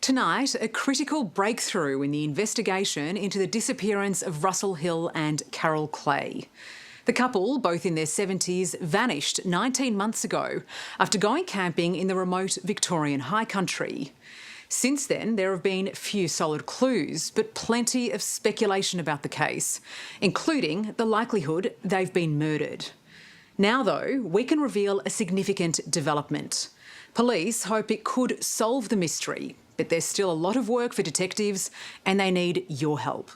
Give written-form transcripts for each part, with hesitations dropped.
Tonight, a critical breakthrough in the investigation into the disappearance of Russell Hill and Carol Clay. The couple, both in their 70s, vanished 19 months ago after going camping in the remote Victorian high country. Since then, there have been few solid clues, but plenty of speculation about the case, including the likelihood they've been murdered. Now, though, we can reveal a significant development. Police hope it could solve the mystery, but there's still a lot of work for detectives and they need your help.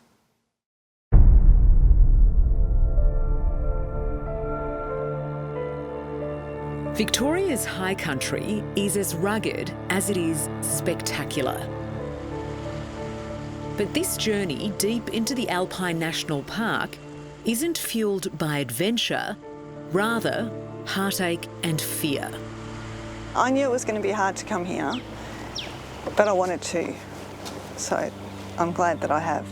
Victoria's high country is as rugged as it is spectacular. But this journey deep into the Alpine National Park isn't fuelled by adventure, rather heartache and fear. I knew it was going to be hard to come here, but I wanted to, so I'm glad that I have.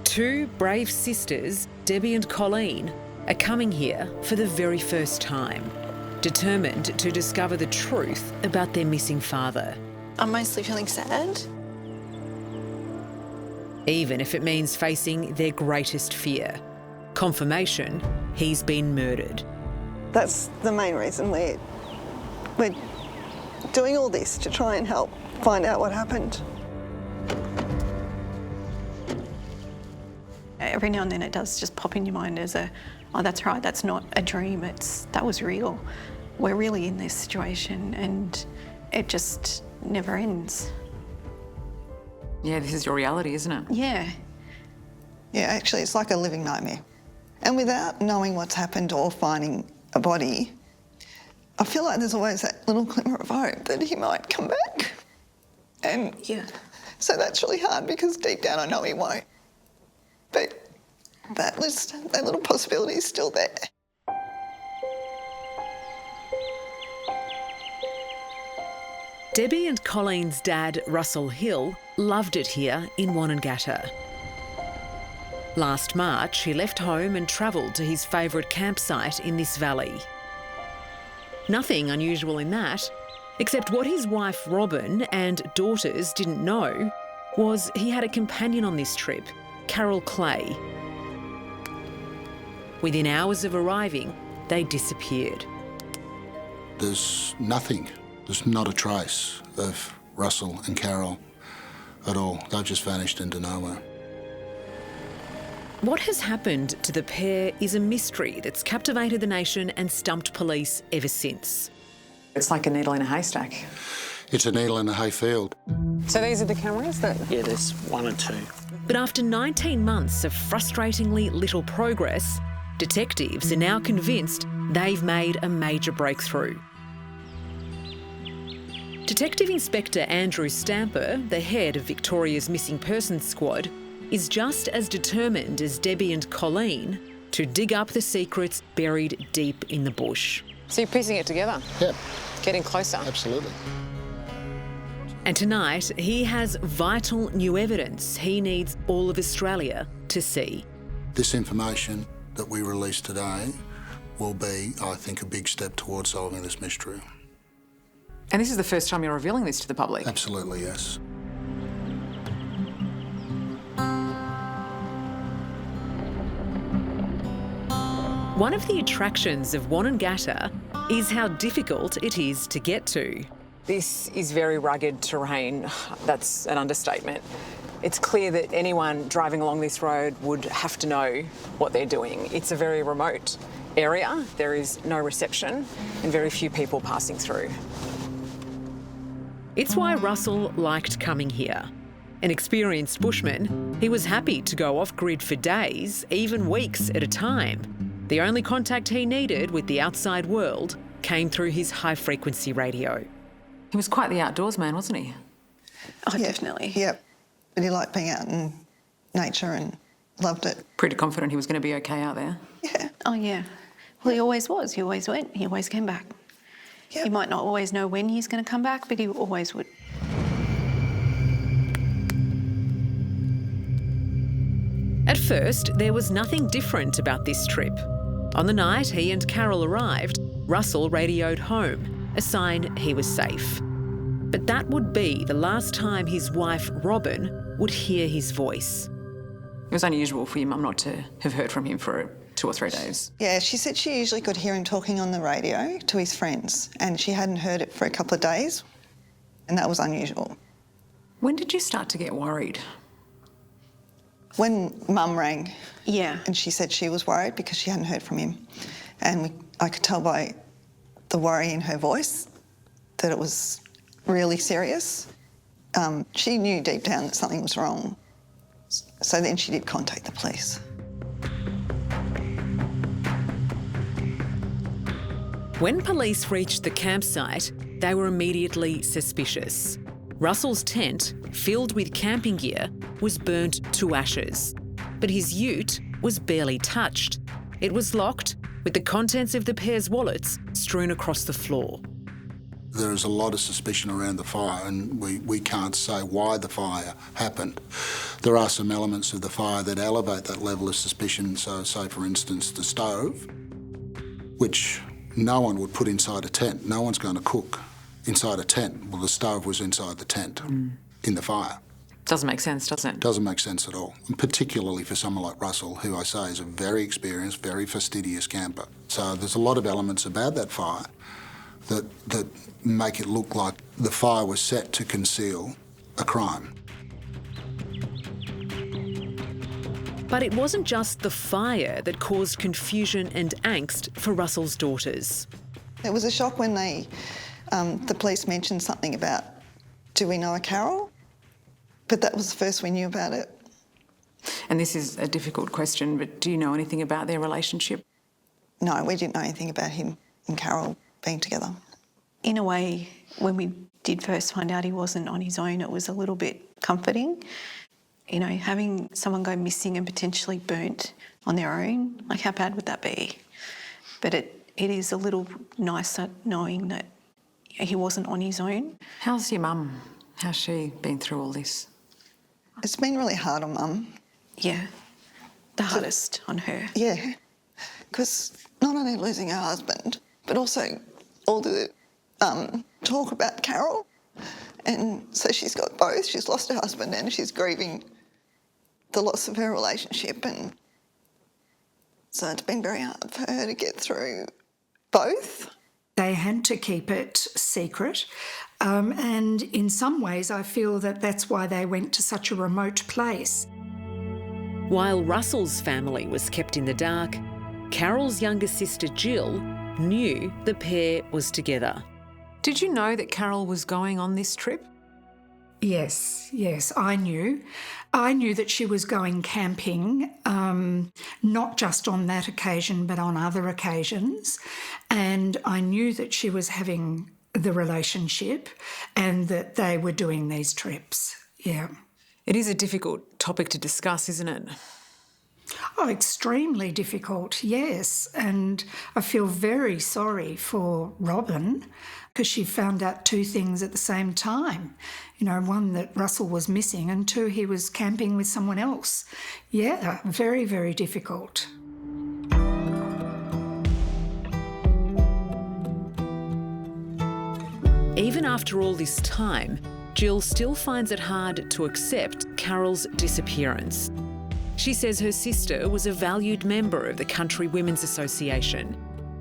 Two brave sisters, Debbie and Colleen, are coming here for the very first time, determined to discover the truth about their missing father. I'm mostly feeling sad. Even if it means facing their greatest fear, confirmation he's been murdered. That's the main reason we're doing all this, to try and help find out what happened. Every now and then it does just pop in your mind as oh, that's right, that's not a dream, that was real. We're really in this situation and it just never ends. Yeah, this is your reality, isn't it? Yeah. Yeah, actually, it's like a living nightmare. And without knowing what's happened or finding a body, I feel like there's always that little glimmer of hope that he might come back. And yeah. So that's really hard because deep down I know he won't. But that little possibility is still there. Debbie and Colleen's dad, Russell Hill, loved it here in Wonnangatta. Last March, he left home and travelled to his favourite campsite in this valley. Nothing unusual in that, except what his wife Robin and daughters didn't know was he had a companion on this trip, Carol Clay. Within hours of arriving, they disappeared. There's nothing. There's not a trace of Russell and Carol at all. They've just vanished into nowhere. What has happened to the pair is a mystery that's captivated the nation and stumped police ever since. It's like a needle in a haystack. It's a needle in a hayfield. So these are the cameras that... Yeah, there's one or two. But after 19 months of frustratingly little progress, detectives are now convinced they've made a major breakthrough. Detective Inspector Andrew Steinfort, the head of Victoria's Missing Persons Squad, is just as determined as Debbie and Colleen to dig up the secrets buried deep in the bush. So you're piecing it together? Yep. Getting closer? Absolutely. And tonight, he has vital new evidence he needs all of Australia to see. This information that we release today will be, I think, a big step towards solving this mystery. And this is the first time you're revealing this to the public? Absolutely, yes. One of the attractions of Wonnangatta is how difficult it is to get to. This is very rugged terrain. That's an understatement. It's clear that anyone driving along this road would have to know what they're doing. It's a very remote area. There is no reception and very few people passing through. It's why Russell liked coming here. An experienced bushman, he was happy to go off-grid for days, even weeks at a time. The only contact he needed with the outside world came through his high-frequency radio. He was quite the outdoors man, wasn't he? Oh, yeah, definitely. Yep. But he liked being out in nature and loved it. Pretty confident he was going to be okay out there. Yeah. Oh, yeah. Well, he always was. He always went. He always came back. Yep. He might not always know when he's going to come back, but he always would. At first, there was nothing different about this trip. On the night he and Carol arrived, Russell radioed home, a sign he was safe. But that would be the last time his wife, Robin, would hear his voice. It was unusual for your mum not to have heard from him for 2 or 3 days. Yeah, she said she usually could hear him talking on the radio to his friends, and she hadn't heard it for a couple of days, and that was unusual. When did you start to get worried? When Mum rang, Yeah. and she said she was worried because she hadn't heard from him, and I could tell by the worry in her voice that it was really serious. She knew deep down that something was wrong, so then she did contact the police. When police reached the campsite, they were immediately suspicious. Russell's tent, filled with camping gear, was burnt to ashes. But his ute was barely touched. It was locked, with the contents of the pair's wallets strewn across the floor. There is a lot of suspicion around the fire, and we can't say why the fire happened. There are some elements of the fire that elevate that level of suspicion. So, say, for instance, the stove, which no one would put inside a tent. No one's going to cook inside a tent. Well, the stove was inside the tent in the fire. Doesn't make sense, does it? Doesn't make sense at all, and particularly for someone like Russell, who I say is a very experienced, very fastidious camper. So there's a lot of elements about that fire that make it look like the fire was set to conceal a crime. But it wasn't just the fire that caused confusion and angst for Russell's daughters. It was a shock when the police mentioned something about, do we know a Carol? But that was the first we knew about it. And this is a difficult question, but do you know anything about their relationship? No, we didn't know anything about him and Carol being together. In a way, when we did first find out he wasn't on his own, it was a little bit comforting. You know, having someone go missing and potentially burnt on their own, like how bad would that be? But it is a little nicer knowing that he wasn't on his own. How's your mum? How's she been through all this? It's been really hard on Mum. Yeah, the hardest on her. Yeah, because not only losing her husband, but also all the talk about Carol. And so she's got both. She's lost her husband and she's grieving the loss of her relationship. And so it's been very hard for her to get through both. They had to keep it secret. And in some ways, I feel that that's why they went to such a remote place. While Russell's family was kept in the dark, Carol's younger sister Jill knew the pair was together. Did you know that Carol was going on this trip? Yes, I knew. I knew that she was going camping, not just on that occasion, but on other occasions. And I knew that she was having the relationship and that they were doing these trips, yeah. It is a difficult topic to discuss, isn't it? Oh, extremely difficult, yes. And I feel very sorry for Robin because she found out 2 things at the same time. You know, 1, that Russell was missing, and 2, he was camping with someone else. Yeah, very, very difficult. Even after all this time, Jill still finds it hard to accept Carol's disappearance. She says her sister was a valued member of the Country Women's Association,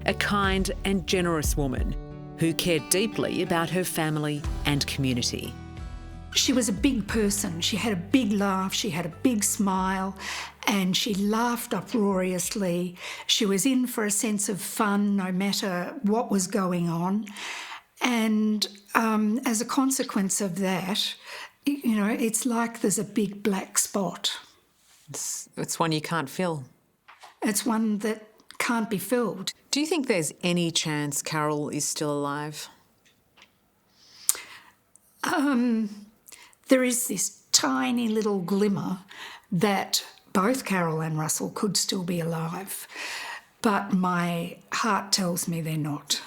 a kind and generous woman who cared deeply about her family and community. She was a big person. She had a big laugh, she had a big smile, and she laughed uproariously. She was in for a sense of fun no matter what was going on. And as a consequence of that, you know, it's like there's a big black spot. It's one you can't fill. It's one that can't be filled. Do you think there's any chance Carol is still alive? There is this tiny little glimmer that both Carol and Russell could still be alive, but my heart tells me they're not.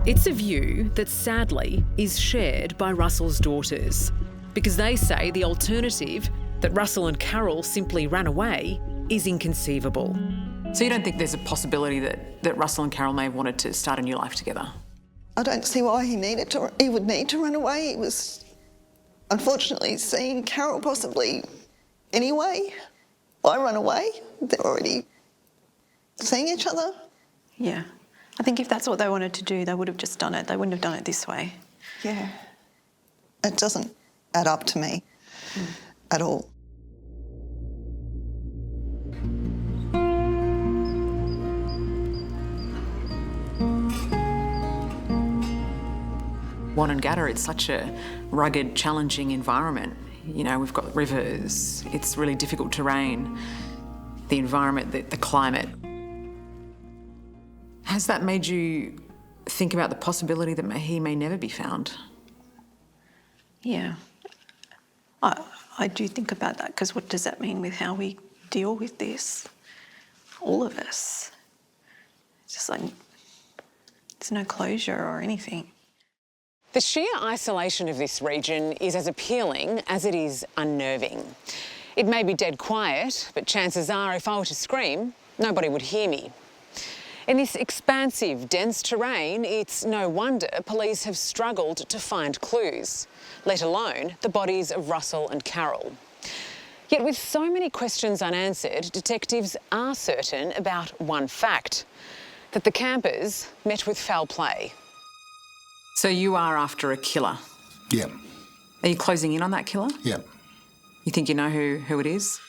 It's a view that sadly is shared by Russell's daughters, because they say the alternative, that Russell and Carol simply ran away, is inconceivable. So you don't think there's a possibility that Russell and Carol may have wanted to start a new life together? I don't see why he would need to run away. He was unfortunately seeing Carol possibly anyway. Why run away? They're already seeing each other. Yeah. I think if that's what they wanted to do, they would have just done it. They wouldn't have done it this way. Yeah. It doesn't add up to me at all. Wonnangatta, it's such a rugged, challenging environment. You know, we've got rivers, it's really difficult terrain, the environment, the climate. Has that made you think about the possibility that he may never be found? Yeah. I do think about that, because what does that mean with how we deal with this? All of us. It's just like, there's no closure or anything. The sheer isolation of this region is as appealing as it is unnerving. It may be dead quiet, but chances are if I were to scream, nobody would hear me. In this expansive, dense terrain, it's no wonder police have struggled to find clues, let alone the bodies of Russell and Carol. Yet with so many questions unanswered, detectives are certain about one fact, that the campers met with foul play. So you are after a killer? Yeah. Are you closing in on that killer? Yeah. You think you know who it is?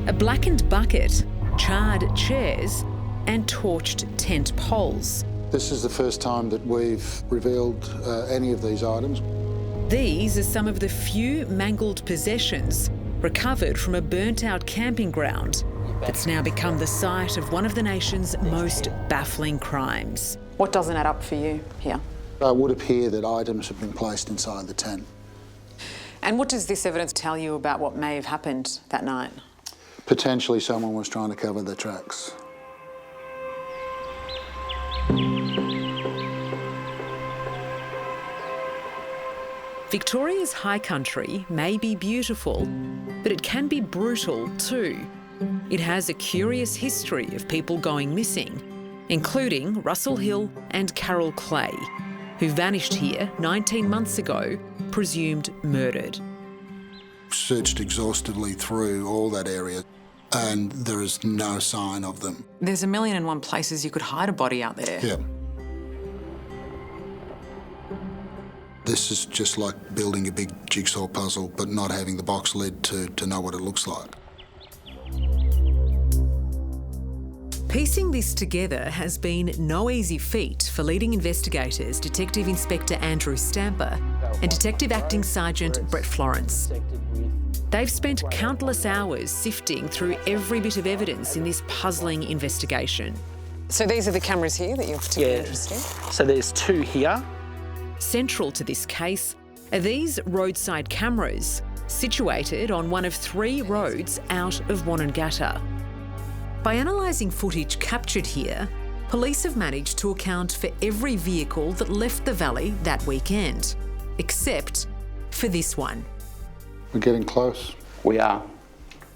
A blackened bucket, charred chairs and torched tent poles. This is the first time that we've revealed any of these items. These are some of the few mangled possessions recovered from a burnt-out camping ground that's now become the site of one of the nation's most baffling crimes. What doesn't add up for you here? It would appear that items have been placed inside the tent. And what does this evidence tell you about what may have happened that night? Potentially someone was trying to cover their tracks. Victoria's high country may be beautiful, but it can be brutal too. It has a curious history of people going missing, including Russell Hill and Carol Clay, who vanished here 19 months ago, presumed murdered. Searched exhaustively through all that area and there is no sign of them. There's 1,000,001 places you could hide a body out there. Yeah. This is just like building a big jigsaw puzzle but not having the box lid to know what it looks like. Piecing this together has been no easy feat for leading investigators Detective Inspector Andrew Stamper and Detective Acting Sergeant Brett Florence. They've spent countless hours sifting through every bit of evidence in this puzzling investigation. So these are the cameras here that you're particularly interested in? So there's 2 here. Central to this case are these roadside cameras situated on one of 3 roads out of Wonnangatta. By analysing footage captured here, police have managed to account for every vehicle that left the valley that weekend, except for this one. We're getting close. We are.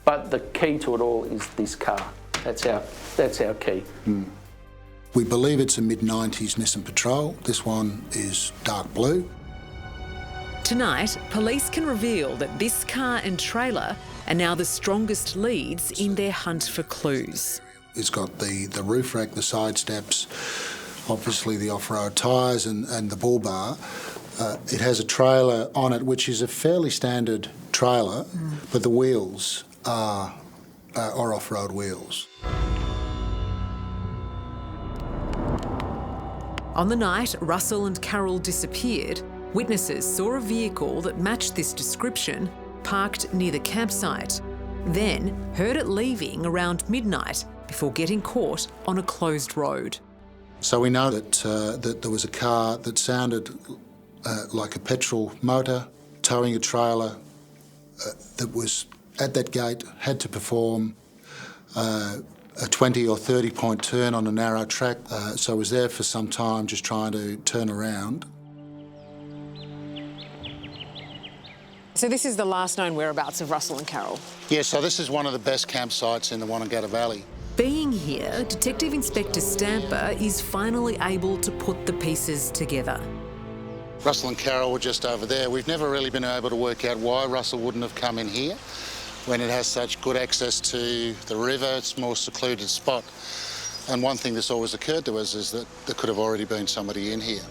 But the key to it all is this car. That's our key. We believe it's a mid-90s Nissan Patrol. This one is dark blue. Tonight, police can reveal that this car and trailer are now the strongest leads in their hunt for clues. It's got the roof rack, the side steps, obviously the off-road tyres and the bull bar. It has a trailer on it, which is a fairly standard trailer, but the wheels are off-road wheels. On the night Russell and Carol disappeared, witnesses saw a vehicle that matched this description parked near the campsite, then heard it leaving around midnight before getting caught on a closed road. So we know that there was a car that sounded like a petrol motor towing a trailer that was at that gate, had to perform a 20 or 30 point turn on a narrow track, so I was there for some time just trying to turn around. So this is the last known whereabouts of Russell and Carol. Yeah, so this is one of the best campsites in the Wonnegutta Valley. Being here, Detective Inspector Stamper is finally able to put the pieces together. Russell and Carol were just over there. We've never really been able to work out why Russell wouldn't have come in here when it has such good access to the river. It's a more secluded spot. And one thing that's always occurred to us is that there could have already been somebody in here.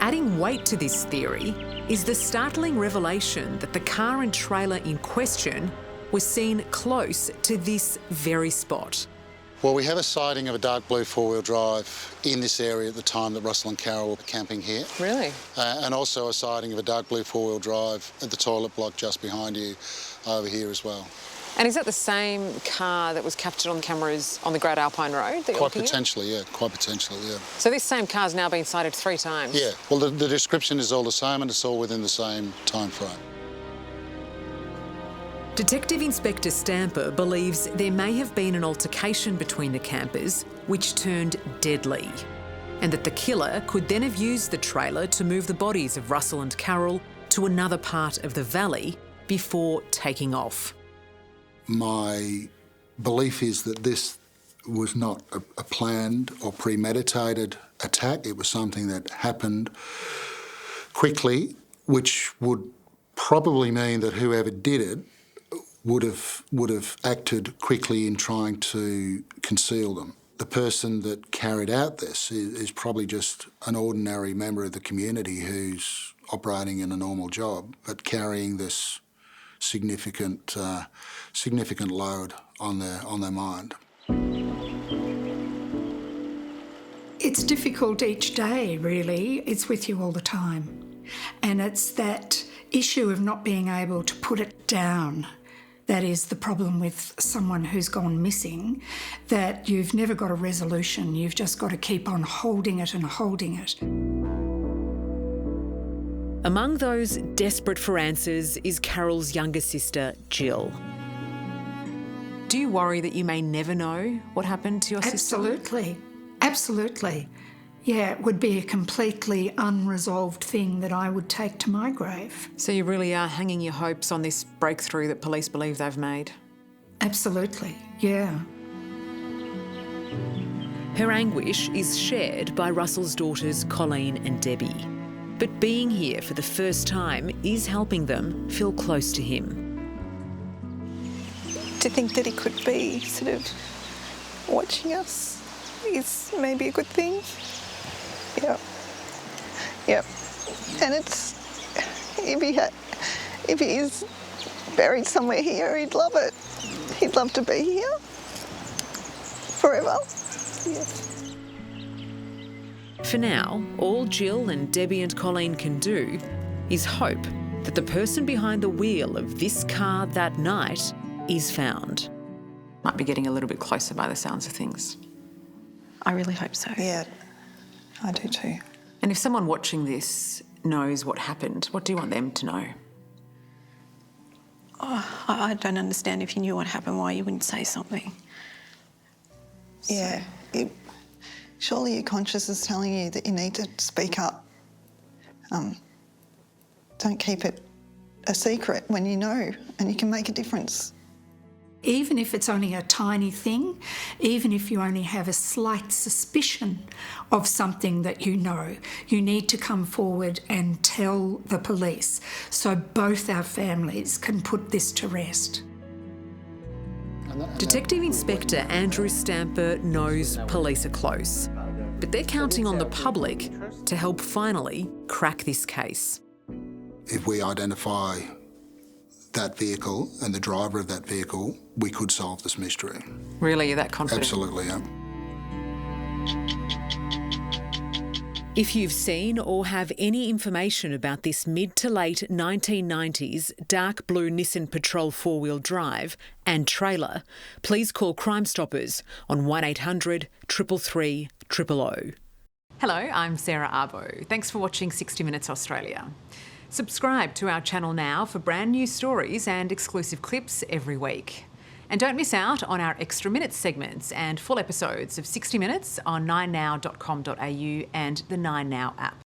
Adding weight to this theory is the startling revelation that the car and trailer in question was seen close to this very spot. Well, we have a sighting of a dark blue four-wheel drive in this area at the time that Russell and Carol were camping here. Really? And also a sighting of a dark blue four-wheel drive at the toilet block just behind you over here as well. And is that the same car that was captured on cameras on the Great Alpine Road that you're Quite looking at? potentially, yeah. Quite potentially, yeah. So this same car's now been sighted 3 times? Yeah. Well, the description is all the same and it's all within the same time frame. Detective Inspector Stamper believes there may have been an altercation between the campers which turned deadly, and that the killer could then have used the trailer to move the bodies of Russell and Carol to another part of the valley before taking off. My belief is that this was not a planned or premeditated attack. It was something that happened quickly, which would probably mean that whoever did it would have acted quickly in trying to conceal them. The person that carried out this is probably just an ordinary member of the community who's operating in a normal job, but carrying this significant load on their mind. It's difficult each day, really. It's with you all the time. And it's that issue of not being able to put it down that is the problem with someone who's gone missing, that you've never got a resolution. You've just got to keep on holding it and holding it. Among those desperate for answers is Carol's younger sister, Jill. Do you worry that you may never know what happened to your sister? Absolutely. Absolutely. Yeah, it would be a completely unresolved thing that I would take to my grave. So you really are hanging your hopes on this breakthrough that police believe they've made? Absolutely, yeah. Her anguish is shared by Russell's daughters, Colleen and Debbie. But being here for the first time is helping them feel close to him. To think that he could be sort of watching us is maybe a good thing. Yep. Yep. And it's, if he is buried somewhere here, he'd love it. He'd love to be here forever. Yes. For now, all Jill and Debbie and Colleen can do is hope that the person behind the wheel of this car that night is found. Might be getting a little bit closer by the sounds of things. I really hope so. Yeah, I do too. And if someone watching this knows what happened, what do you want them to know? Oh, I don't understand. If you knew what happened, why you wouldn't say something. Yeah. Surely your conscience is telling you that you need to speak up. Don't keep it a secret when you know and you can make a difference. Even if it's only a tiny thing, even if you only have a slight suspicion of something that you know, you need to come forward and tell the police so both our families can put this to rest. Detective Inspector Andrew Stamper knows police are close, but they're counting on the public to help finally crack this case. If we identify that vehicle and the driver of that vehicle, we could solve this mystery. Really, you're that confident? Absolutely, yeah. If you've seen or have any information about this mid to late 1990s dark blue Nissan Patrol four-wheel drive and trailer, please call Crime Stoppers on 1800 333 000. Hello, I'm Sarah Abo. Thanks for watching 60 Minutes Australia. Subscribe to our channel now for brand new stories and exclusive clips every week. And don't miss out on our Extra Minutes segments and full episodes of 60 Minutes on 9now.com.au and the 9Now app.